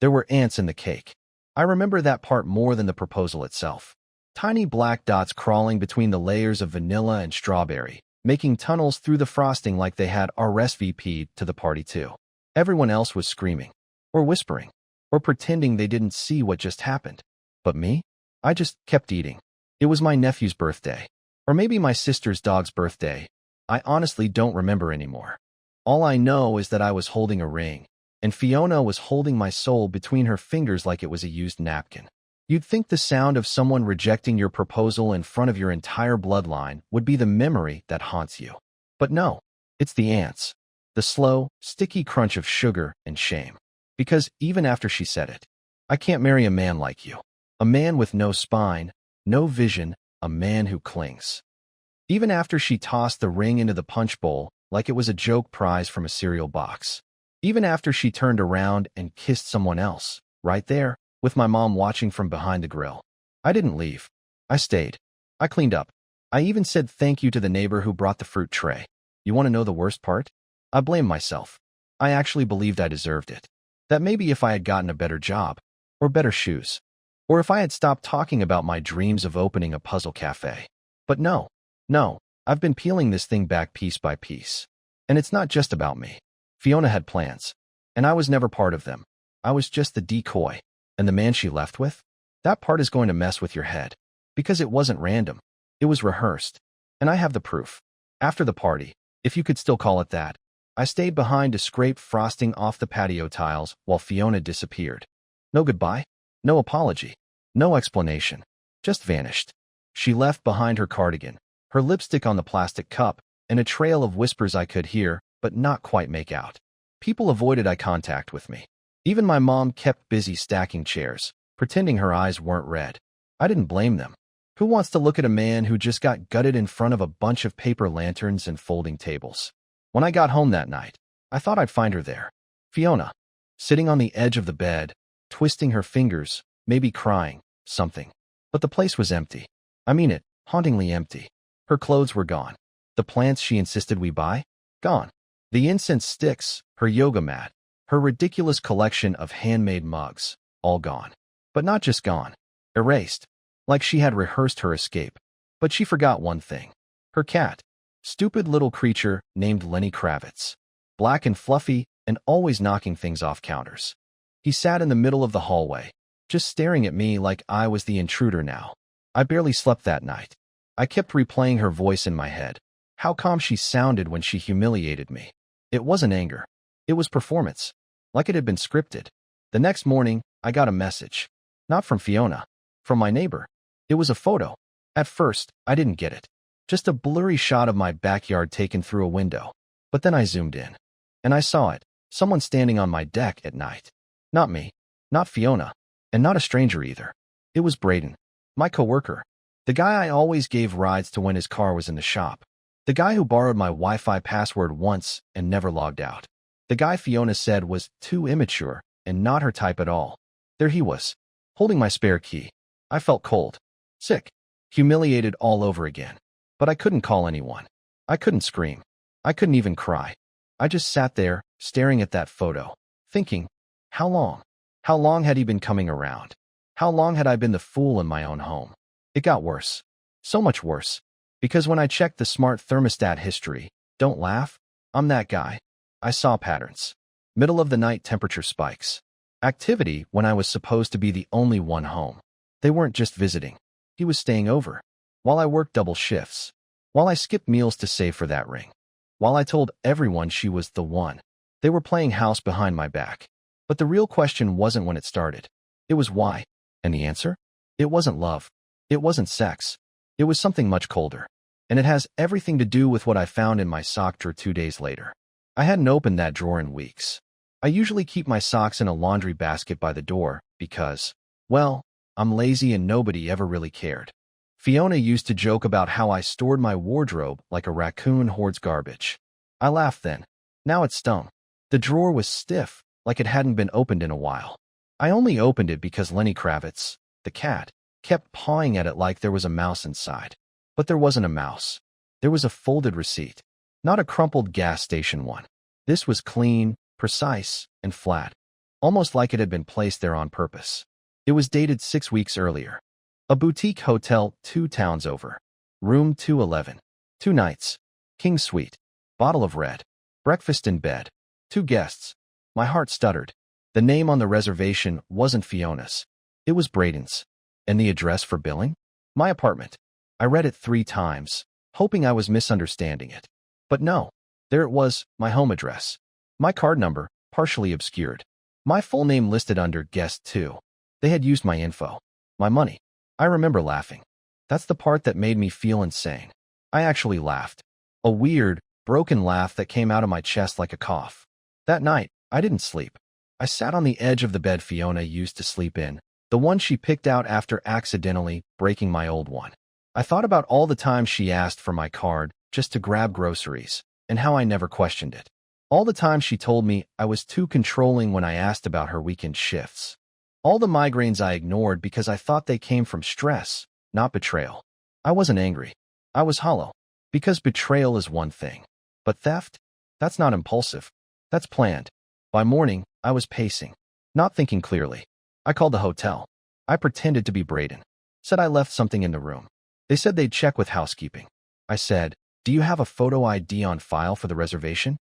There were ants in the cake. I remember that part more than the proposal itself. Tiny black dots crawling between the layers of vanilla and strawberry, making tunnels through the frosting like they had RSVP'd to the party too. Everyone else was screaming, or whispering, or pretending they didn't see what just happened. But me? I just kept eating. It was my nephew's birthday. Or maybe my sister's dog's birthday. I honestly don't remember anymore. All I know is that I was holding a ring, and Fiona was holding my soul between her fingers like it was a used napkin. You'd think the sound of someone rejecting your proposal in front of your entire bloodline would be the memory that haunts you. But no, it's the ants. The slow, sticky crunch of sugar and shame. Because even after she said it, I can't marry a man like you. A man with no spine, no vision, a man who clings. Even after she tossed the ring into the punch bowl like it was a joke prize from a cereal box. Even after she turned around and kissed someone else, right there, with my mom watching from behind the grill. I didn't leave. I stayed. I cleaned up. I even said thank you to the neighbor who brought the fruit tray. You want to know the worst part? I blamed myself. I actually believed I deserved it. That maybe if I had gotten a better job, or better shoes, or if I had stopped talking about my dreams of opening a puzzle cafe. But no, I've been peeling this thing back piece by piece. And it's not just about me. Fiona had plans, and I was never part of them. I was just the decoy. And the man she left with? That part is going to mess with your head. Because it wasn't random. It was rehearsed. And I have the proof. After the party, if you could still call it that, I stayed behind to scrape frosting off the patio tiles while Fiona disappeared. No goodbye, no apology, no explanation. Just vanished. She left behind her cardigan, her lipstick on the plastic cup, and a trail of whispers I could hear, but not quite make out. People avoided eye contact with me. Even my mom kept busy stacking chairs, pretending her eyes weren't red. I didn't blame them. Who wants to look at a man who just got gutted in front of a bunch of paper lanterns and folding tables? When I got home that night, I thought I'd find her there. Fiona, sitting on the edge of the bed, twisting her fingers, maybe crying, something. But the place was empty. I mean it, hauntingly empty. Her clothes were gone. The plants she insisted we buy? Gone. The incense sticks, her yoga mat, her ridiculous collection of handmade mugs, all gone. But not just gone. Erased. Like she had rehearsed her escape. But she forgot one thing. Her cat. Stupid little creature named Lenny Kravitz. Black and fluffy, and always knocking things off counters. He sat in the middle of the hallway, just staring at me like I was the intruder now. I barely slept that night. I kept replaying her voice in my head. How calm she sounded when she humiliated me. It wasn't anger. It was performance. Like it had been scripted. The next morning, I got a message. Not from Fiona. From my neighbor. It was a photo. At first, I didn't get it. Just a blurry shot of my backyard taken through a window. But then I zoomed in. And I saw it. Someone standing on my deck at night. Not me. Not Fiona. And not a stranger either. It was Braden. My coworker. The guy I always gave rides to when his car was in the shop. The guy who borrowed my Wi-Fi password once and never logged out. The guy Fiona said was too immature and not her type at all. There he was, holding my spare key. I felt cold. Sick. Humiliated all over again. But I couldn't call anyone. I couldn't scream. I couldn't even cry. I just sat there, staring at that photo, thinking, how long? How long had he been coming around? How long had I been the fool in my own home? It got worse. So much worse. Because when I checked the smart thermostat history, don't laugh, I'm that guy. I saw patterns. Middle of the night temperature spikes. Activity when I was supposed to be the only one home. They weren't just visiting. He was staying over. While I worked double shifts. While I skipped meals to save for that ring. While I told everyone she was the one. They were playing house behind my back. But the real question wasn't when it started. It was why. And the answer? It wasn't love. It wasn't sex. It was something much colder. And it has everything to do with what I found in my sock drawer 2 days later. I hadn't opened that drawer in weeks. I usually keep my socks in a laundry basket by the door because, well, I'm lazy and nobody ever really cared. Fiona used to joke about how I stored my wardrobe like a raccoon hoards garbage. I laughed then. Now it stung. The drawer was stiff, like it hadn't been opened in a while. I only opened it because Lenny Kravitz, the cat, kept pawing at it like there was a mouse inside. But there wasn't a mouse. There was a folded receipt. Not a crumpled gas station one. This was clean, precise, and flat. almost like it had been placed there on purpose. It was dated 6 weeks earlier. A boutique hotel 2 towns over. Room 211. 2 nights. King suite. Bottle of red. Breakfast in bed. 2 guests. My heart stuttered. The name on the reservation wasn't Fiona's. It was Braden's. And the address for billing? My apartment. I read it 3 times, hoping I was misunderstanding it. But no. There it was, my home address. My card number, partially obscured. My full name listed under guest 2. They had used my info. My money. I remember laughing. That's the part that made me feel insane. I actually laughed. A weird, broken laugh that came out of my chest like a cough. That night, I didn't sleep. I sat on the edge of the bed Fiona used to sleep in, the one she picked out after accidentally breaking my old one. I thought about all the times she asked for my card just to grab groceries, and how I never questioned it. All the times she told me I was too controlling when I asked about her weekend shifts. All the migraines I ignored because I thought they came from stress, not betrayal. I wasn't angry. I was hollow. Because betrayal is one thing. But theft? That's not impulsive. That's planned. By morning, I was pacing, not thinking clearly. I called the hotel. I pretended to be Braden. Said I left something in the room. They said they'd check with housekeeping. I said, "Do you have a photo ID on file for the reservation?"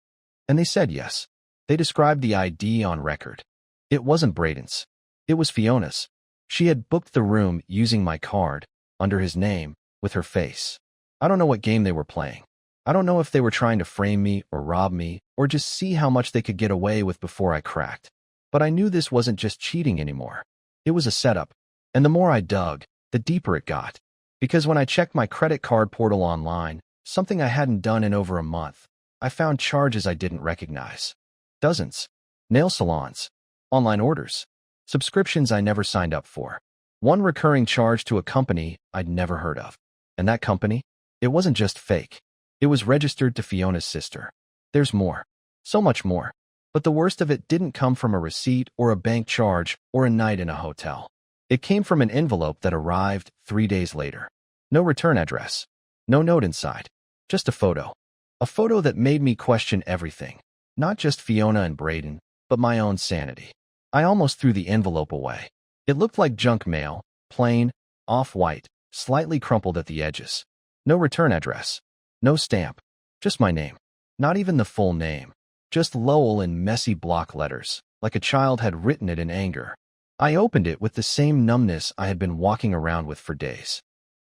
And they said yes. They described the ID on record. It wasn't Braden's. It was Fiona's. She had booked the room using my card, under his name, with her face. I don't know what game they were playing. I don't know if they were trying to frame me or rob me or just see how much they could get away with before I cracked. But I knew this wasn't just cheating anymore. It was a setup. And the more I dug, the deeper it got. Because when I checked my credit card portal online, something I hadn't done in over a month, I found charges I didn't recognize. Dozens. Nail salons. Online orders. Subscriptions I never signed up for. One recurring charge to a company I'd never heard of. And that company? It wasn't just fake. It was registered to Fiona's sister. There's more. So much more. But the worst of it didn't come from a receipt or a bank charge or a night in a hotel. It came from an envelope that arrived 3 days later. No return address. No note inside. Just a photo. A photo that made me question everything. Not just Fiona and Braden, but my own sanity. I almost threw the envelope away. It looked like junk mail, plain, off-white, slightly crumpled at the edges. No return address. No stamp. Just my name. Not even the full name. Just Lowell in messy block letters, like a child had written it in anger. I opened it with the same numbness I had been walking around with for days.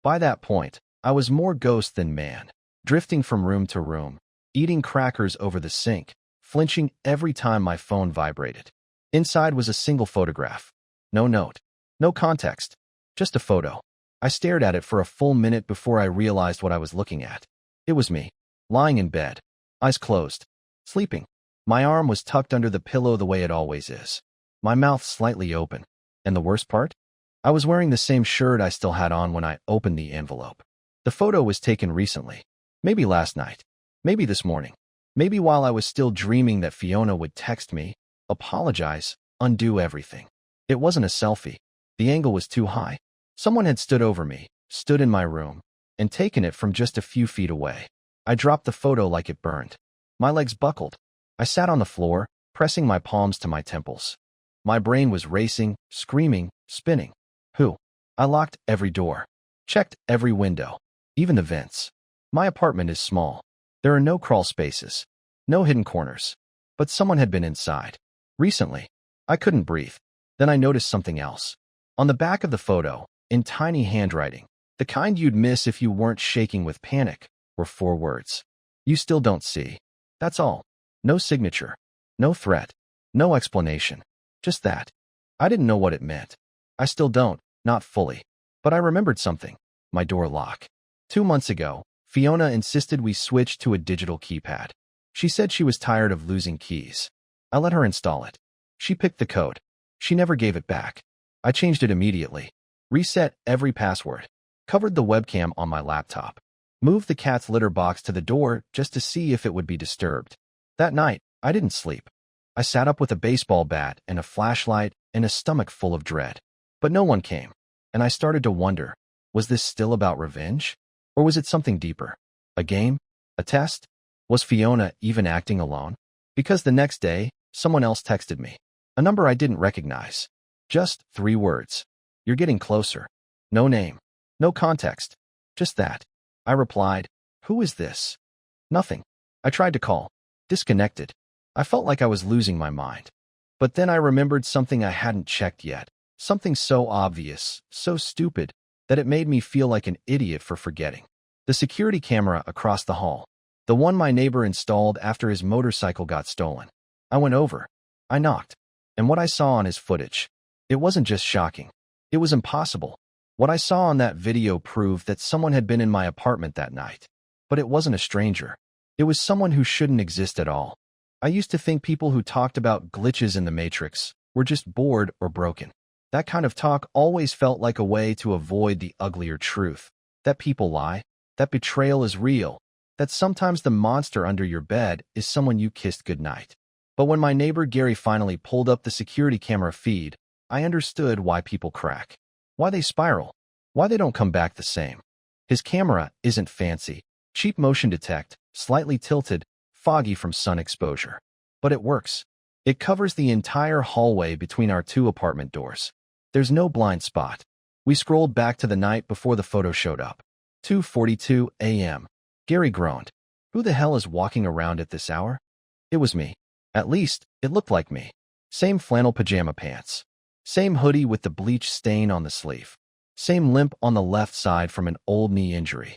By that point, I was more ghost than man, drifting from room to room, eating crackers over the sink, flinching every time my phone vibrated. Inside was a single photograph. No note. No context. Just a photo. I stared at it for a full minute before I realized what I was looking at. It was me, lying in bed, eyes closed, sleeping. My arm was tucked under the pillow the way it always is, my mouth slightly open. And the worst part? I was wearing the same shirt I still had on when I opened the envelope. The photo was taken recently. Maybe last night. Maybe this morning. Maybe while I was still dreaming that Fiona would text me, apologize, undo everything. It wasn't a selfie. The angle was too high. Someone had stood over me, stood in my room, and taken it from just a few feet away. I dropped the photo like it burned. My legs buckled. I sat on the floor, pressing my palms to my temples. My brain was racing, screaming, spinning. Who? I locked every door. Checked every window. Even the vents. My apartment is small. There are no crawl spaces. No hidden corners. But someone had been inside. Recently. I couldn't breathe. Then I noticed something else. On the back of the photo, in tiny handwriting, the kind you'd miss if you weren't shaking with panic, were 4 words. You still don't see. That's all. No signature. No threat. No explanation. Just that. I didn't know what it meant. I still don't, not fully. But I remembered something. My door lock. 2 months ago, Fiona insisted we switch to a digital keypad. She said she was tired of losing keys. I let her install it. She picked the code. She never gave it back. I changed it immediately. Reset every password. Covered the webcam on my laptop. Moved the cat's litter box to the door just to see if it would be disturbed. That night, I didn't sleep. I sat up with a baseball bat and a flashlight and a stomach full of dread. But no one came. And I started to wonder, was this still about revenge? Or was it something deeper? A game? A test? Was Fiona even acting alone? Because the next day, someone else texted me. A number I didn't recognize. Just 3 words. You're getting closer. No name. No context. Just that. I replied, "Who is this?" Nothing. I tried to call. Disconnected. I felt like I was losing my mind. But then I remembered something I hadn't checked yet. Something so obvious, so stupid, that it made me feel like an idiot for forgetting. The security camera across the hall. The one my neighbor installed after his motorcycle got stolen. I went over. I knocked. And what I saw on his footage, it wasn't just shocking. It was impossible. What I saw on that video proved that someone had been in my apartment that night. But it wasn't a stranger. It was someone who shouldn't exist at all. I used to think people who talked about glitches in the Matrix were just bored or broken. That kind of talk always felt like a way to avoid the uglier truth. That people lie. That betrayal is real. That sometimes the monster under your bed is someone you kissed goodnight. But when my neighbor Gary finally pulled up the security camera feed, I understood why people crack. Why they spiral. Why they don't come back the same. His camera isn't fancy. Cheap motion detect, slightly tilted, foggy from sun exposure. But it works. It covers the entire hallway between our 2 apartment doors. There's no blind spot. We scrolled back to the night before the photo showed up. 2:42 a.m. Gary groaned. Who the hell is walking around at this hour? It was me. At least, it looked like me. Same flannel pajama pants. Same hoodie with the bleach stain on the sleeve. Same limp on the left side from an old knee injury.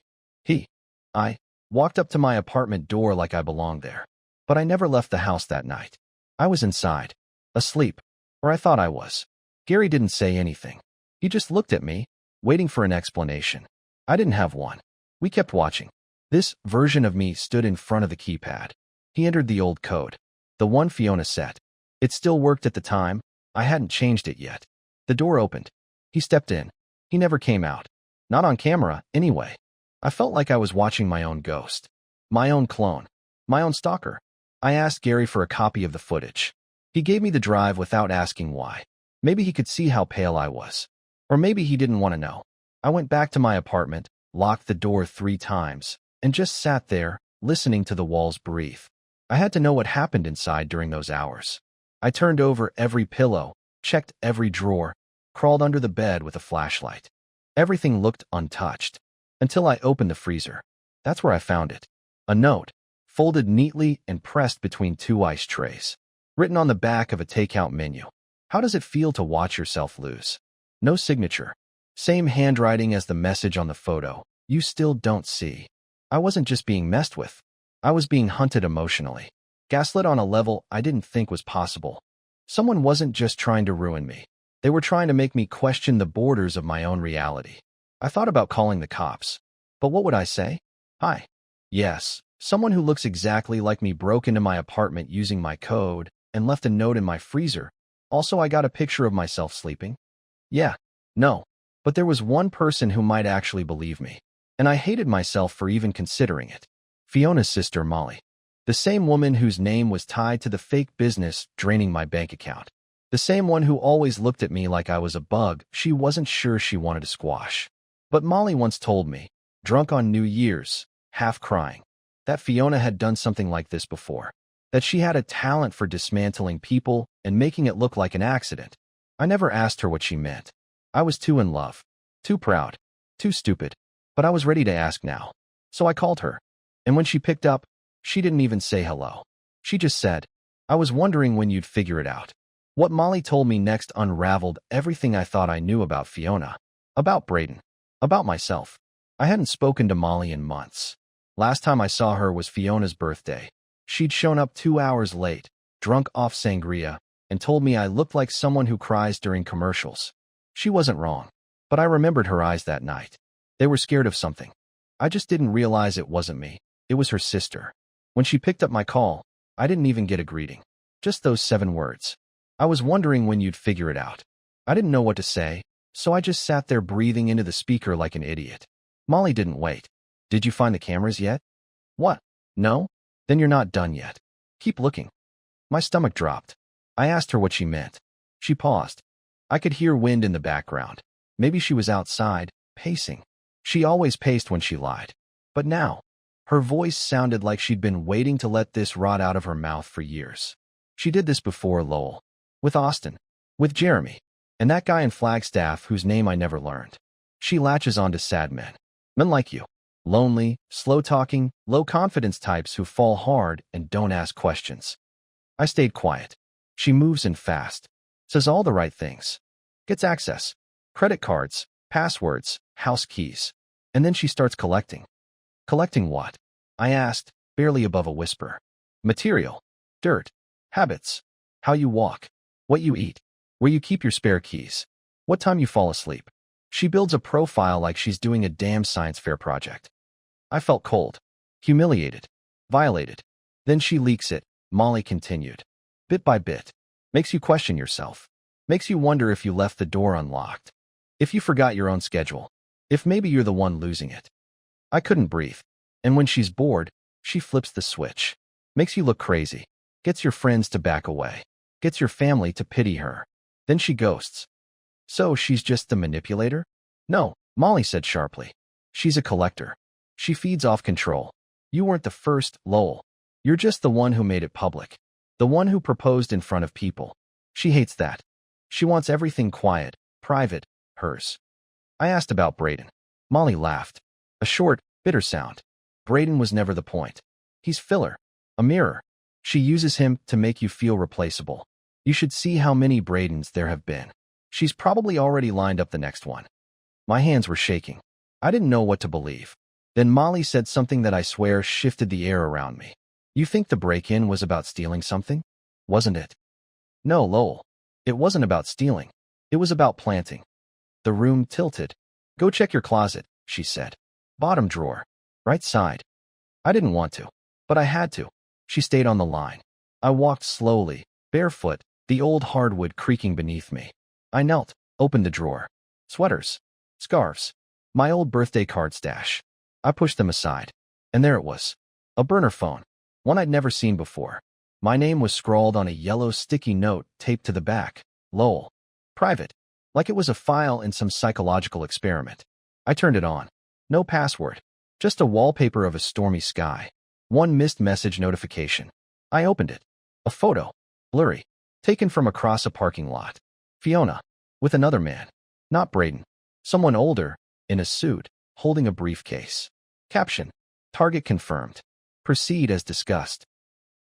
I walked up to my apartment door like I belonged there. But I never left the house that night. I was inside. Asleep. Or I thought I was. Gary didn't say anything. He just looked at me, waiting for an explanation. I didn't have one. We kept watching. This version of me stood in front of the keypad. He entered the old code. The one Fiona set. It still worked at the time. I hadn't changed it yet. The door opened. He stepped in. He never came out. Not on camera, anyway. I felt like I was watching my own ghost. My own clone. My own stalker. I asked Gary for a copy of the footage. He gave me the drive without asking why. Maybe he could see how pale I was. Or maybe he didn't want to know. I went back to my apartment, locked the door 3 times, and just sat there, listening to the walls breathe. I had to know what happened inside during those hours. I turned over every pillow, checked every drawer, crawled under the bed with a flashlight. Everything looked untouched. Until I opened the freezer. That's where I found it. A note, folded neatly and pressed between 2 ice trays. Written on the back of a takeout menu. How does it feel to watch yourself lose? No signature. Same handwriting as the message on the photo. You still don't see. I wasn't just being messed with. I was being hunted emotionally. Gaslit on a level I didn't think was possible. Someone wasn't just trying to ruin me. They were trying to make me question the borders of my own reality. I thought about calling the cops. But what would I say? Hi. Yes, someone who looks exactly like me broke into my apartment using my code and left a note in my freezer. Also, I got a picture of myself sleeping. Yeah. No. But there was one person who might actually believe me. And I hated myself for even considering it. Fiona's sister, Molly. The same woman whose name was tied to the fake business draining my bank account. The same one who always looked at me like I was a bug she wasn't sure she wanted to squash. But Molly once told me, drunk on New Year's, half crying, that Fiona had done something like this before. That she had a talent for dismantling people and making it look like an accident. I never asked her what she meant. I was too in love, too proud, too stupid. But I was ready to ask now. So I called her. And when she picked up, she didn't even say hello. She just said, I was wondering when you'd figure it out. What Molly told me next unraveled everything I thought I knew about Fiona. About Braden. About myself. I hadn't spoken to Molly in months. Last time I saw her was Fiona's birthday. She'd shown up 2 hours late, drunk off sangria, and told me I looked like someone who cries during commercials. She wasn't wrong. But I remembered her eyes that night. They were scared of something. I just didn't realize it wasn't me. It was her sister. When she picked up my call, I didn't even get a greeting. Just those 7 words. I was wondering when you'd figure it out. I didn't know what to say, so I just sat there breathing into the speaker like an idiot. Molly didn't wait. Did you find the cameras yet? What? No? Then you're not done yet. Keep looking. My stomach dropped. I asked her what she meant. She paused. I could hear wind in the background. Maybe she was outside, pacing. She always paced when she lied. But now, her voice sounded like she'd been waiting to let this rot out of her mouth for years. She did this before, Lowell. With Austin. With Jeremy. And that guy in Flagstaff whose name I never learned. She latches onto sad men. Men like you. Lonely, slow-talking, low-confidence types who fall hard and don't ask questions. I stayed quiet. She moves in fast. Says all the right things. Gets access. Credit cards, passwords, house keys. And then she starts collecting. Collecting what? I asked, barely above a whisper. Material. Dirt. Habits. How you walk. What you eat. Where you keep your spare keys. What time you fall asleep. She builds a profile like she's doing a damn science fair project. I felt cold. Humiliated. Violated. Then she leaks it, Molly continued. Bit by bit. Makes you question yourself. Makes you wonder if you left the door unlocked. If you forgot your own schedule. If maybe you're the one losing it. I couldn't breathe. And when she's bored, she flips the switch. Makes you look crazy. Gets your friends to back away. Gets your family to pity her. Then she ghosts. So she's just the manipulator? No, Molly said sharply. She's a collector. She feeds off control. You weren't the first, Lowell. You're just the one who made it public. The one who proposed in front of people. She hates that. She wants everything quiet, private, hers. I asked about Braden. Molly laughed. A short, bitter sound. Braden was never the point. He's filler. A mirror. She uses him to make you feel replaceable. You should see how many Bradens there have been. She's probably already lined up the next one. My hands were shaking. I didn't know what to believe. Then Molly said something that I swear shifted the air around me. You think the break-in was about stealing something? Wasn't it? No, Lowell. It wasn't about stealing. It was about planting. The room tilted. Go check your closet, she said. Bottom drawer. Right side. I didn't want to, but I had to. She stayed on the line. I walked slowly, barefoot, the old hardwood creaking beneath me. I knelt, opened the drawer. Sweaters. Scarves. My old birthday card stash. I pushed them aside. And there it was. A burner phone. One I'd never seen before. My name was scrawled on a yellow sticky note taped to the back. Lowell. Private. Like it was a file in some psychological experiment. I turned it on. No password. Just a wallpaper of a stormy sky. One missed message notification. I opened it. A photo. Blurry. Taken from across a parking lot. Fiona. With another man. Not Braden. Someone older, in a suit, holding a briefcase. Caption. Target confirmed. Proceed as discussed.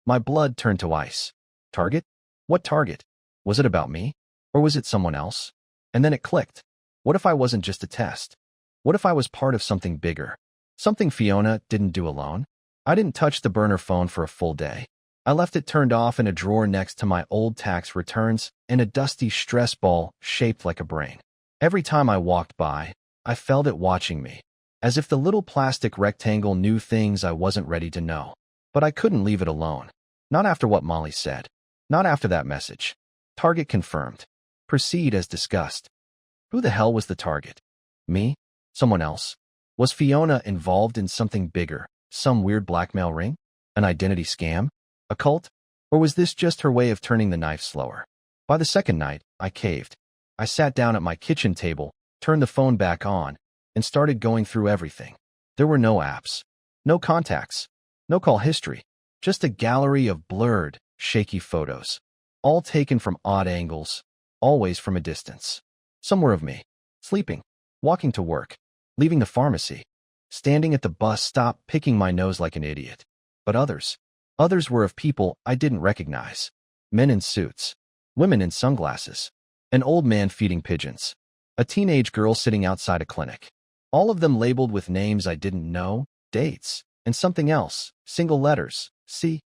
My blood turned to ice. Target? What target? Was it about me? Or was it someone else? And then it clicked. What if I wasn't just a test? What if I was part of something bigger? Something Fiona didn't do alone? I didn't touch the burner phone for a full day. I left it turned off in a drawer next to my old tax returns and a dusty stress ball shaped like a brain. Every time I walked by, I felt it watching me, as if the little plastic rectangle knew things I wasn't ready to know. But I couldn't leave it alone. Not after what Molly said. Not after that message. Target confirmed. Proceed as discussed. Who the hell was the target? Me? Someone else? Was Fiona involved in something bigger? Some weird blackmail ring? An identity scam? A cult? Or was this just her way of turning the knife slower? By the second night, I caved. I sat down at my kitchen table, turned the phone back on, and started going through everything. There were no apps. No contacts. No call history. Just a gallery of blurred, shaky photos. All taken from odd angles. Always from a distance. Some were of me. Sleeping. Walking to work. Leaving the pharmacy. Standing at the bus stop picking my nose like an idiot. But others were of people I didn't recognize. Men in suits. Women in sunglasses. An old man feeding pigeons. A teenage girl sitting outside a clinic. All of them labeled with names I didn't know, dates, and something else, single letters, C,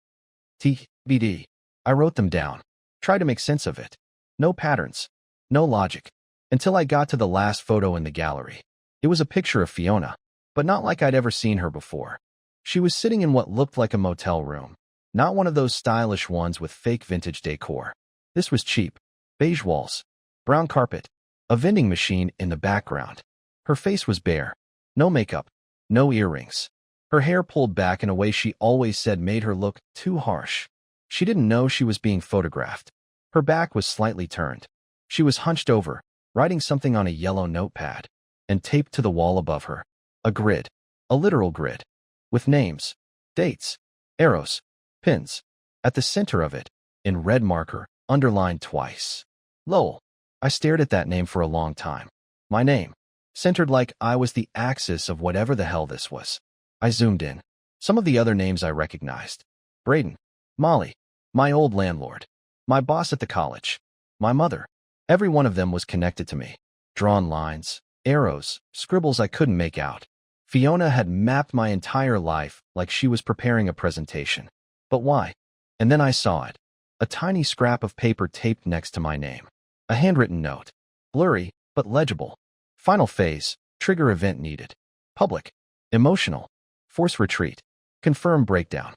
T, B, D. I wrote them down. Tried to make sense of it. No patterns. No logic. Until I got to the last photo in the gallery. It was a picture of Fiona, but not like I'd ever seen her before. She was sitting in what looked like a motel room. Not one of those stylish ones with fake vintage decor. This was cheap. Beige walls. Brown carpet. A vending machine in the background. Her face was bare. No makeup. No earrings. Her hair pulled back in a way she always said made her look too harsh. She didn't know she was being photographed. Her back was slightly turned. She was hunched over, writing something on a yellow notepad, and taped to the wall above her. A grid. A literal grid. With names, dates, arrows, pins. At the center of it, in red marker, underlined twice. Lowell. I stared at that name for a long time. My name, centered like I was the axis of whatever the hell this was. I zoomed in. Some of the other names I recognized. Braden, Molly, my old landlord, my boss at the college, my mother. Every one of them was connected to me. Drawn lines, arrows, scribbles I couldn't make out. Fiona had mapped my entire life like she was preparing a presentation. But why? And then I saw it. A tiny scrap of paper taped next to my name. A handwritten note. Blurry, but legible. Final phase. Trigger event needed. Public. Emotional. Force retreat. Confirm breakdown.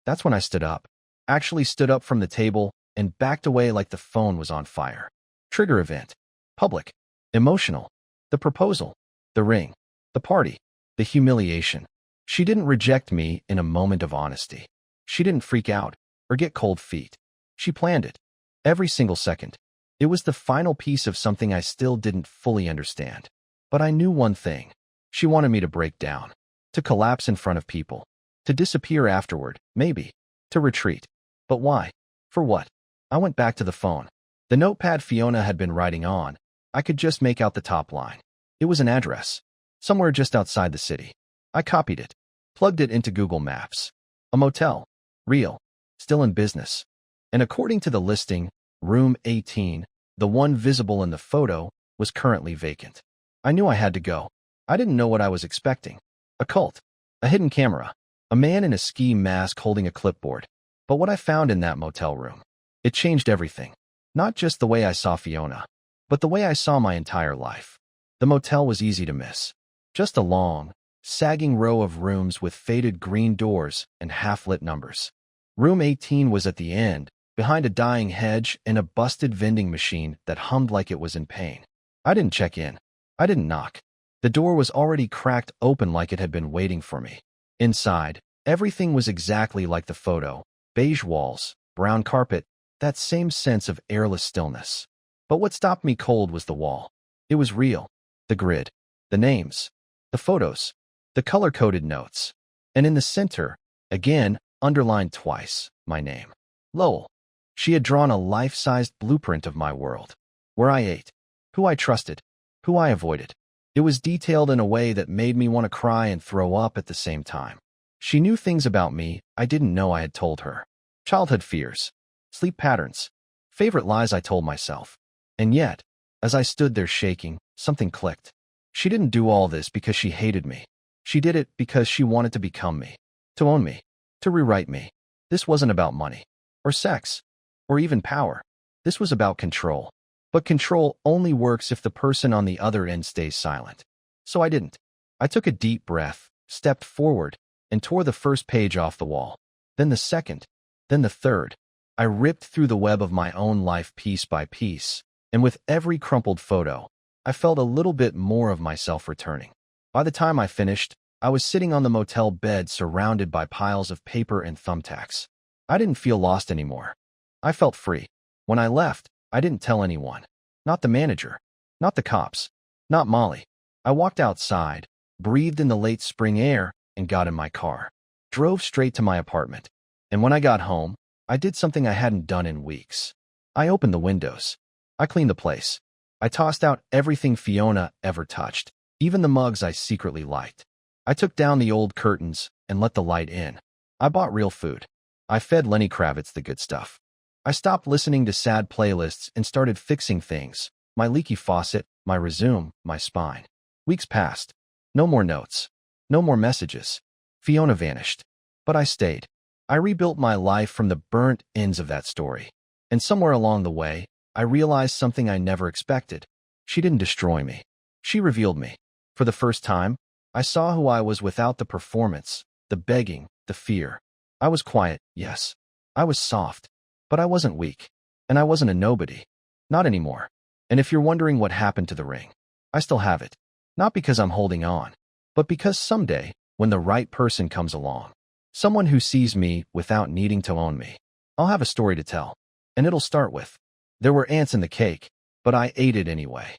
That's when I stood up. Actually stood up from the table and backed away like the phone was on fire. Trigger event. Public. Emotional. The proposal. The ring. The party. The humiliation. She didn't reject me in a moment of honesty. She didn't freak out or get cold feet. She planned it. Every single second. It was the final piece of something I still didn't fully understand. But I knew one thing. She wanted me to break down. To collapse in front of people. To disappear afterward, maybe. To retreat. But why? For what? I went back to the phone. The notepad Fiona had been writing on. I could just make out the top line. It was an address. Somewhere just outside the city. I copied it. Plugged it into Google Maps. A motel. Real. Still in business. And according to the listing, room 18, the one visible in the photo, was currently vacant. I knew I had to go. I didn't know what I was expecting. A cult. A hidden camera. A man in a ski mask holding a clipboard. But what I found in that motel room, it changed everything. Not just the way I saw Fiona, but the way I saw my entire life. The motel was easy to miss. Just a long, sagging row of rooms with faded green doors and half-lit numbers. Room 18 was at the end, behind a dying hedge and a busted vending machine that hummed like it was in pain. I didn't check in. I didn't knock. The door was already cracked open like it had been waiting for me. Inside, everything was exactly like the photo. Beige walls, brown carpet, that same sense of airless stillness. But what stopped me cold was the wall. It was real. The grid. The names. The photos. The color-coded notes. And in the center, again, underlined twice, my name. Lowell. She had drawn a life-sized blueprint of my world. Where I ate. Who I trusted. Who I avoided. It was detailed in a way that made me want to cry and throw up at the same time. She knew things about me I didn't know I had told her. Childhood fears. Sleep patterns. Favorite lies I told myself. And yet, as I stood there shaking, something clicked. She didn't do all this because she hated me. She did it because she wanted to become me. To own me. To rewrite me. This wasn't about money. Or sex. Or even power. This was about control. But control only works if the person on the other end stays silent. So I didn't. I took a deep breath, stepped forward, and tore the first page off the wall. Then the second. Then the third. I ripped through the web of my own life piece by piece, and with every crumpled photo, I felt a little bit more of myself returning. By the time I finished, I was sitting on the motel bed surrounded by piles of paper and thumbtacks. I didn't feel lost anymore. I felt free. When I left, I didn't tell anyone. Not the manager. Not the cops. Not Molly. I walked outside, breathed in the late spring air, and got in my car. Drove straight to my apartment. And when I got home, I did something I hadn't done in weeks. I opened the windows. I cleaned the place. I tossed out everything Fiona ever touched, even the mugs I secretly liked. I took down the old curtains and let the light in. I bought real food. I fed Lenny Kravitz the good stuff. I stopped listening to sad playlists and started fixing things. My leaky faucet, my resume, my spine. Weeks passed. No more notes. No more messages. Fiona vanished. But I stayed. I rebuilt my life from the burnt ends of that story. And somewhere along the way, I realized something I never expected. She didn't destroy me. She revealed me. For the first time, I saw who I was without the performance, the begging, the fear. I was quiet, yes. I was soft. But I wasn't weak. And I wasn't a nobody. Not anymore. And if you're wondering what happened to the ring, I still have it. Not because I'm holding on, but because someday, when the right person comes along, someone who sees me without needing to own me, I'll have a story to tell. And it'll start with, there were ants in the cake, but I ate it anyway.